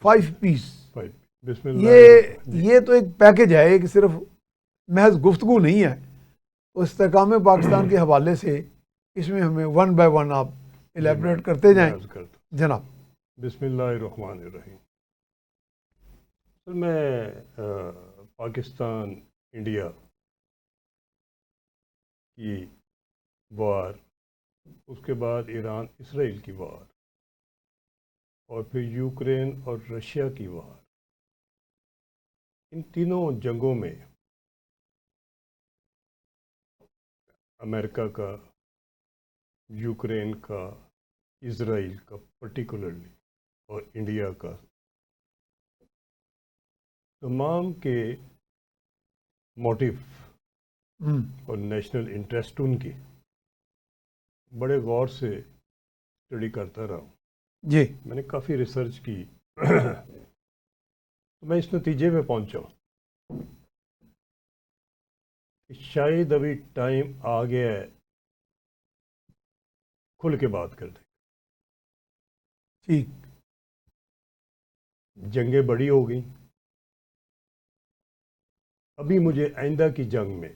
5 piece. बिस्मिल्लाह। ये तो एक पैकेज है कि सिर्फ महज गुफ्तगू नहीं है। तो इस्तेकाम पाकिस्तान के हवाले से इसमें हमें वन बाय वन आप इलेबरेट करते जाएं जनाब। बिस्मिल्लाहिर्रहमानिर्रहीम। सर मैं पाकिस्तान इंडिया की वार, उसके बाद ईरान इसराइल की वार और फिर यूक्रेन और रशिया की वार, इन तीनों जंगों में अमेरिका का, यूक्रेन का, इसराइल का पर्टिकुलरली और इंडिया का, तमाम के मोटिव और नेशनल इंटरेस्ट उनकी बड़े गौर से स्टडी करता रहा हूँ जी। मैंने काफ़ी रिसर्च की तो मैं इस नतीजे पे पहुंचा कि शायद अभी टाइम आ गया है खुल के बात कर दें। ठीक। जंगें बड़ी हो गई। अभी मुझे आइंदा की जंग में,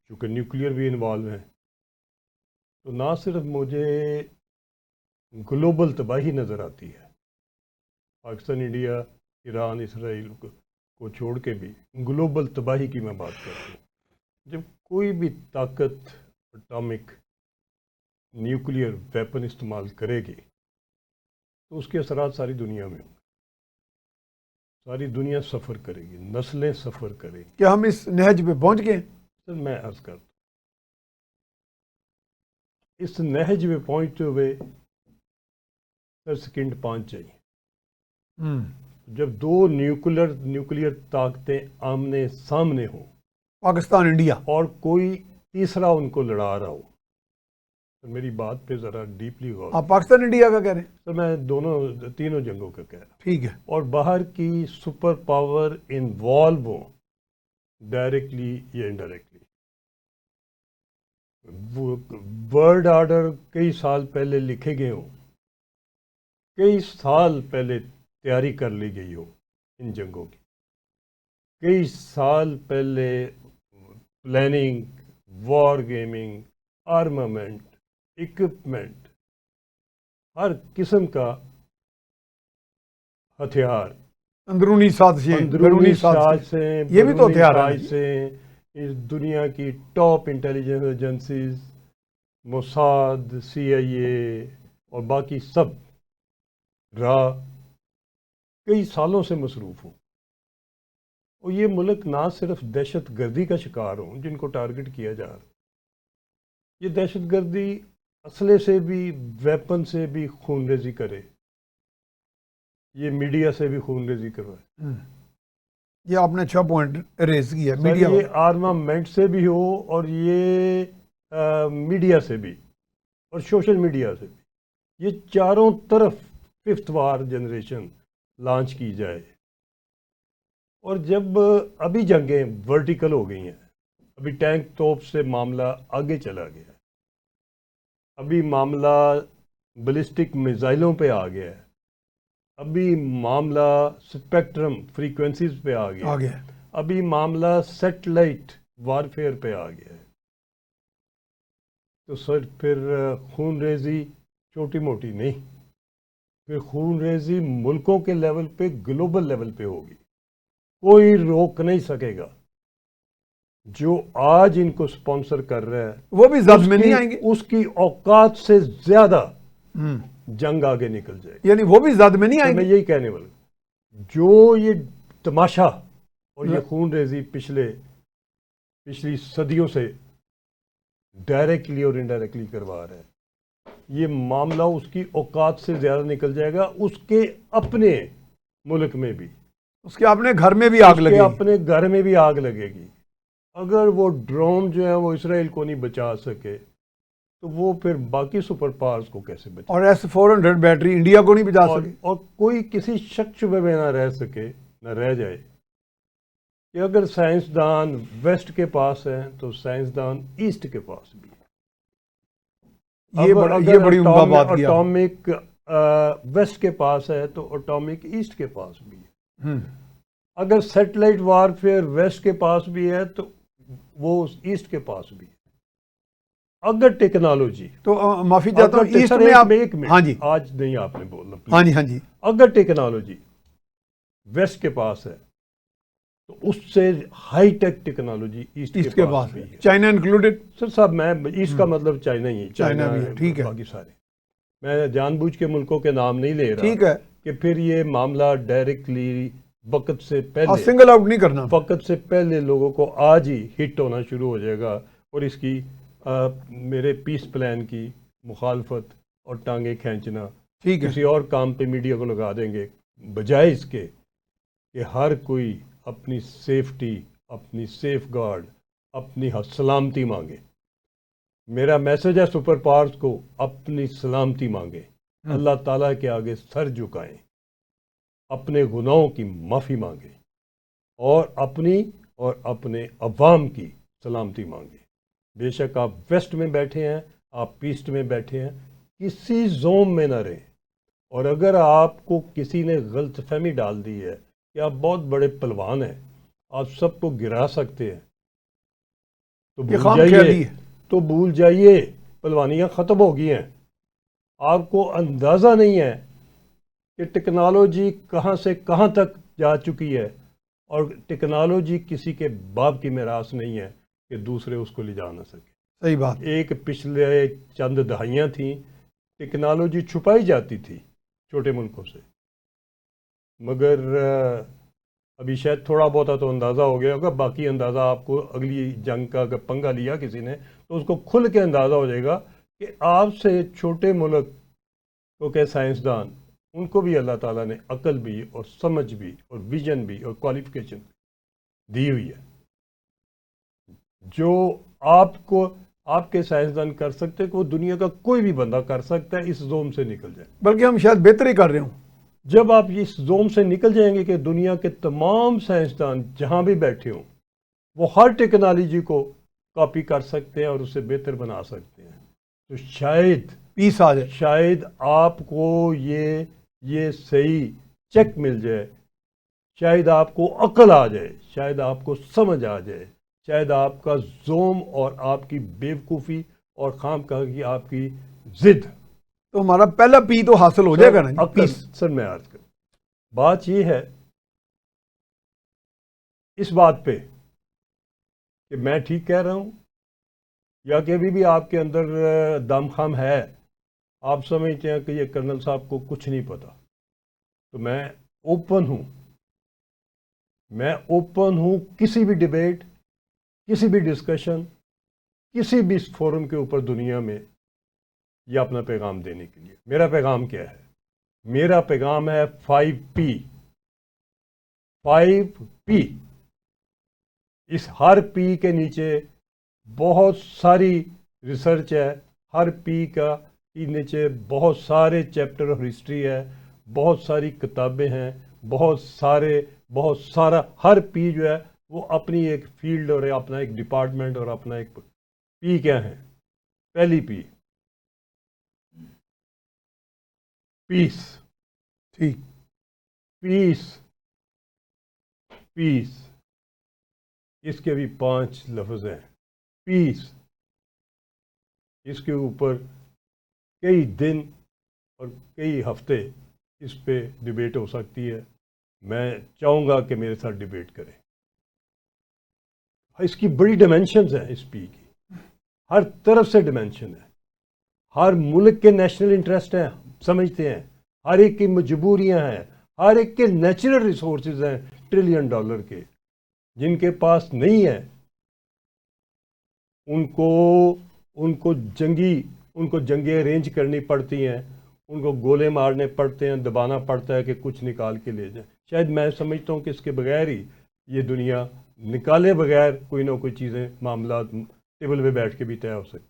चूँकि न्यूक्लियर भी इन्वॉल्व है, तो ना सिर्फ मुझे ग्लोबल तबाही नज़र आती है, पाकिस्तान, इंडिया, ईरान, इसराइल को छोड़ के भी ग्लोबल तबाही की मैं बात करता हूँ। जब कोई भी ताकत एटॉमिक न्यूक्लियर वेपन इस्तेमाल करेगी तो उसके असरात सारी दुनिया में होंगे, सारी दुनिया सफ़र करेगी, नस्लें सफ़र करेंगी। क्या हम इस नहज पे पहुंच गए? सर मैं अर्ज़ करता हूँ, इस नहज पे पहुँचते हुए सर सेकंड 5 चाहिए। जब दो न्यूक्लियर ताकतें आमने सामने हों, पाकिस्तान इंडिया, और कोई तीसरा उनको लड़ा रहा हो, तो मेरी बात पे ज़रा डीपली गौर। आप पाकिस्तान इंडिया का कह रहे हैं? तो मैं तीनों जंगों का कह रहा हूँ। ठीक है। और बाहर की सुपर पावर इन्वॉल्व हो, डायरेक्टली या इनडायरेक्टली। वर्ल्ड ऑर्डर कई साल पहले लिखे गए हों, कई साल पहले तैयारी कर ली गई हो इन जंगों की, कई साल पहले planning, war gaming, armament, equipment, हर किस्म का हथियार, अंदरूनी साजिशें, अंदरूनी साजिशें, ये भी तो हथियार है। इस दुनिया की top intelligence agencies, Mossad, CIA और बाकी सब कई सालों से मसरूफ़ हो। और ये मुल्क ना सिर्फ दहशत गर्दी का शिकार हों जिनको टारगेट किया जा रहा है, ये दहशत गर्दी असले से भी, वेपन से भी खून रेजी करे, ये मीडिया से भी खून रेजी करवाए। ये आपने अच्छा पॉइंट रेज किया। मीडिया, ये आर्मामेंट से भी हो और ये मीडिया से भी और सोशल मीडिया से भी, ये चारों तरफ 5th वार जनरेशन लॉन्च की जाए। और जब अभी जंगें वर्टिकल हो गई हैं, अभी टैंक तोप से मामला आगे चला गया है, अभी मामला बैलिस्टिक मिसाइलों पे आ गया है, अभी मामला स्पेक्ट्रम फ्रीक्वेंसीज पे आ गया, अभी मामला सैटेलाइट वारफेयर पे आ गया है। तो सर फिर खून रेजी छोटी मोटी नहीं, फिर खून रेजी मुल्कों के लेवल पे, ग्लोबल लेवल पे होगी। कोई रोक नहीं सकेगा। जो आज इनको स्पॉन्सर कर रहा है वो भी जद में नहीं आएंगे, उसकी औकात से ज्यादा जंग आगे निकल जाएगी, यानी वो भी जद में नहीं आएंगे। मैं यही कहने वाला, जो ये तमाशा और ये खून रेजी पिछली सदियों से डायरेक्टली और इनडायरेक्टली करवा रहा है, ये मामला उसकी औकात से ज्यादा निकल जाएगा, उसके अपने मुल्क में भी, उसके अपने घर में भी आग लगेगी, अपने घर में भी आग लगेगी। अगर वो ड्रोन जो है वो इसराइल को नहीं बचा सके तो वो फिर बाकी सुपर पावर्स को कैसे बचा? और S-400 बैटरी इंडिया को नहीं बचा सके। और कोई किसी शक शुबे में ना रह सके, ना रह जाए कि अगर साइंसदान वेस्ट के पास हैं तो साइंसदान ईस्ट के पास भी है। ये बड़ी उम्दा बात किया। वेस्ट के पास है तो एटॉमिक ईस्ट के पास भी है। हम्म, अगर सैटेलाइट वारफेयर वेस्ट के पास भी है तो वो ईस्ट के पास भी है। अगर टेक्नोलॉजी तो माफी चाहता हूँ, ईस्ट में आप, एक मिनट, हाँ जी, आज नहीं आपने बोलना please। हाँ जी, हाँ जी, अगर टेक्नोलॉजी वेस्ट के पास है तो उससे high tech technology east east के के पास पास भी है, है। China included. सर साहब, मैं ईस्ट का मतलब चाइना ही, चाइना भी है, ठीक है, बाकी सारे, मैं जानबूझ के मुल्कों के नाम नहीं ले रहा ठीक है, कि फिर ये मामला डायरेक्टली वक्त से हाँ, पहले, सिंगल आउट नहीं करना। वक्त से पहले लोगों को आज ही हिट होना शुरू हो जाएगा और इसकी मेरे पीस प्लान की मुखालफत और टांगे खींचना ठीक है, किसी और काम पे मीडिया को लगा देंगे, बजाय इसके कि हर कोई अपनी सेफ्टी, अपनी सेफ गार्ड, अपनी सलामती मांगे। मेरा मैसेज है सुपर पावर्स को, अपनी सलामती मांगे, अल्लाह ताला के आगे सर झुकाएं, अपने गुनाहों की माफ़ी मांगे और अपने अवाम की सलामती मांगे। बेशक आप वेस्ट में बैठे हैं, आप ईस्ट में बैठे हैं, किसी जोम में ना रहें। और अगर आपको किसी ने गलतफहमी डाल दी है कि आप बहुत बड़े पहलवान हैं, आप सबको गिरा सकते हैं, तो ये भूल खाम जाइए, ख्याली है। भूल जाइए, पहलवानियाँ ख़त्म हो गई हैं। आपको अंदाज़ा नहीं है कि टेक्नोलॉजी कहाँ से कहाँ तक जा चुकी है, और टेक्नोलॉजी किसी के बाप की मिरास नहीं है कि दूसरे उसको ले जा ना सके। सही बात, एक पिछले चंद दहाइयाँ थी, टेक्नोलॉजी छुपाई जाती थी छोटे मुल्कों से, मगर अभी शायद थोड़ा बहुत तो अंदाज़ा हो गया होगा। बाकी अंदाज़ा आपको अगली जंग का अगर पंगा लिया किसी ने तो उसको खुल के अंदाज़ा हो जाएगा कि आपसे छोटे मुल्क को के साइंसदान, उनको भी अल्लाह ताला ने अकल भी और समझ भी और विजन भी और क्वालिफिकेशन दी हुई है, जो आपको आपके साइंसदान कर सकते हैं कि वो दुनिया का कोई भी बंदा कर सकता है इस जोम से निकल जाए। बल्कि हम शायद बेहतर ही कर रहे हूँ। जब आप इस जोम से निकल जाएंगे कि दुनिया के तमाम साइंसदान जहां भी बैठे हों वो हर टेक्नोलॉजी को कॉपी कर सकते हैं और उसे बेहतर बना सकते हैं, तो शायद पीस आ जाए। शायद आपको ये सही चेक मिल जाए, शायद आपको अकल आ जाए, शायद आपको समझ आ जाए, शायद आपका जोम और आपकी बेवकूफ़ी और खामखा की आपकी जिद, तो हमारा पहला पी तो हासिल हो जाएगा ना जी, अकल। पीस। सर मैं अर्ज कर, बात ये है इस बात पे कि मैं ठीक कह रहा हूँ या कि अभी भी आपके अंदर दमखम है, आप समझते हैं कि ये कर्नल साहब को कुछ नहीं पता, तो मैं ओपन हूँ, किसी भी डिबेट, किसी भी डिस्कशन, किसी भी फोरम के ऊपर दुनिया में ये अपना पैगाम देने के लिए। मेरा पैगाम क्या है? मेरा पैगाम है 5P। इस हर पी के नीचे बहुत सारी रिसर्च है, हर पी का के नीचे बहुत सारे चैप्टर ऑफ हिस्ट्री है, बहुत सारी किताबें हैं, बहुत सारा हर पी जो है वो अपनी एक फील्ड और अपना एक डिपार्टमेंट और अपना एक पी क्या है। पहली पी पीस, ठीक, पीस, पीस, इसके भी 5 लफ्ज़ हैं। पीस, इसके ऊपर कई दिन और कई हफ्ते इस पे डिबेट हो सकती है। मैं चाहूँगा कि मेरे साथ डिबेट करें। इसकी बड़ी डिमेंशंस हैं इस पी की, हर तरफ से डिमेंशन है, हर मुल्क के नेशनल इंटरेस्ट हैं, समझते हैं, हर एक की मजबूरियां हैं, हर एक के नेचुरल रिसोर्सेज हैं $1 ट्रिलियन के, जिनके पास नहीं है उनको जंगें अरेंज करनी पड़ती हैं, उनको गोले मारने पड़ते हैं, दबाना पड़ता है कि कुछ निकाल के ले जाए। शायद मैं समझता हूँ कि इसके बगैर ही ये दुनिया निकाले बगैर कोई ना कोई चीज़ें, मामला टेबल पे बैठ के भी तय हो सकती।